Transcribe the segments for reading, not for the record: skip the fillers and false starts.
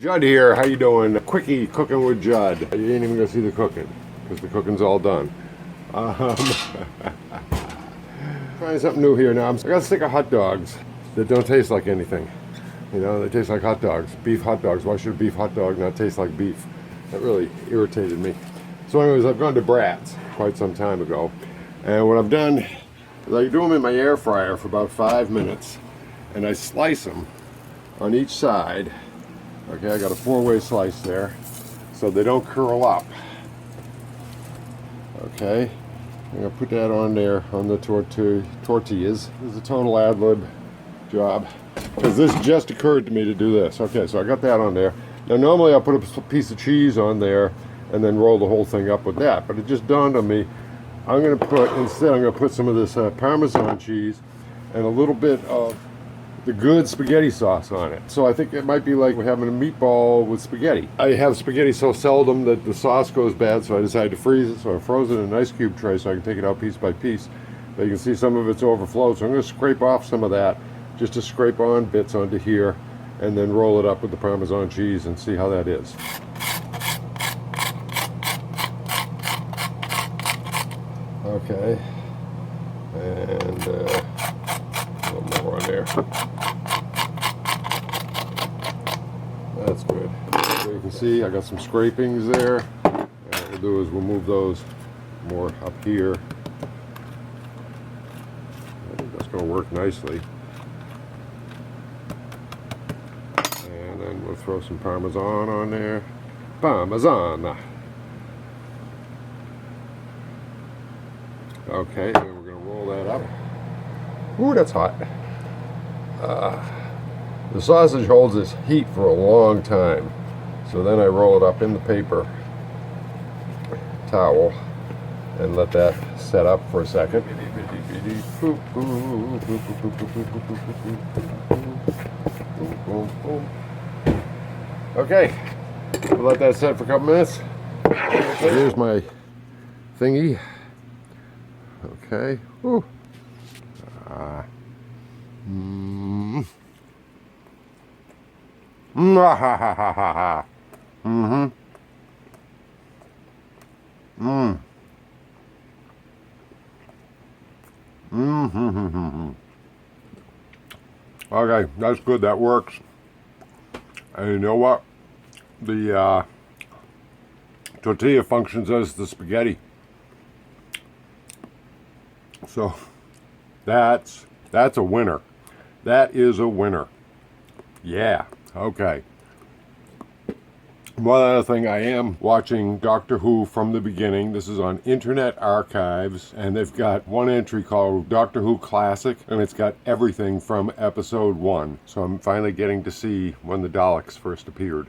Jud here, how you doing? Quickie cooking with Jud. You ain't even gonna see the cooking, because the cooking's all done. Trying something new here now. I got a stick of hot dogs that don't taste like anything. You know, they taste like hot dogs. Beef hot dogs. Why should a beef hot dog not taste like beef? That really irritated me. So anyways, I've gone to Brat's quite some time ago. And what I've done is I do them in my air fryer for about 5 minutes. And I slice them on each side. Okay, I got a 4-way slice there, so they don't curl up. Okay, I'm gonna put that on there on the tortillas. This is a total ad-lib job, because this just occurred to me to do this. Okay, so I got that on there. Now normally I'll put a piece of cheese on there and then roll the whole thing up with that, but it just dawned on me, instead I'm gonna put some of this Parmesan cheese and a little bit of the good spaghetti sauce on it. So I think it might be like we're having a meatball with spaghetti. I have spaghetti so seldom that the sauce goes bad, so I decided to freeze it. So I froze it in an ice cube tray so I can take it out piece by piece. But you can see some of it's overflowed, so I'm going to scrape off some of that, just to scrape on bits onto here, and then roll it up with the Parmesan cheese and see how that is. Okay, and a little more on there. That's good. So you can see I got some scrapings there. And what we'll do is we'll move those more up here. I think that's going to work nicely. And then we'll throw some Parmesan on there. Parmesan! Okay, and we're going to roll that up. Ooh, that's hot. The sausage holds its heat for a long time, so then I roll it up in the paper towel and let that set up for a second. Okay, we'll let that set for a couple minutes. So here's my thingy. Okay. Ooh. Ha ha ha ha ha. Okay, that's good. That works. And you know what? The tortilla functions as the spaghetti. So that's a winner. That is a winner. Yeah. Okay. One other thing, I am watching Doctor Who from the beginning. This is on Internet Archives, and they've got one entry called Doctor Who Classic, and it's got everything from episode 1. So I'm finally getting to see when the Daleks first appeared,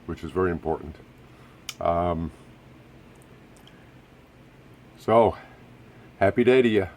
which is very important. So, happy day to you.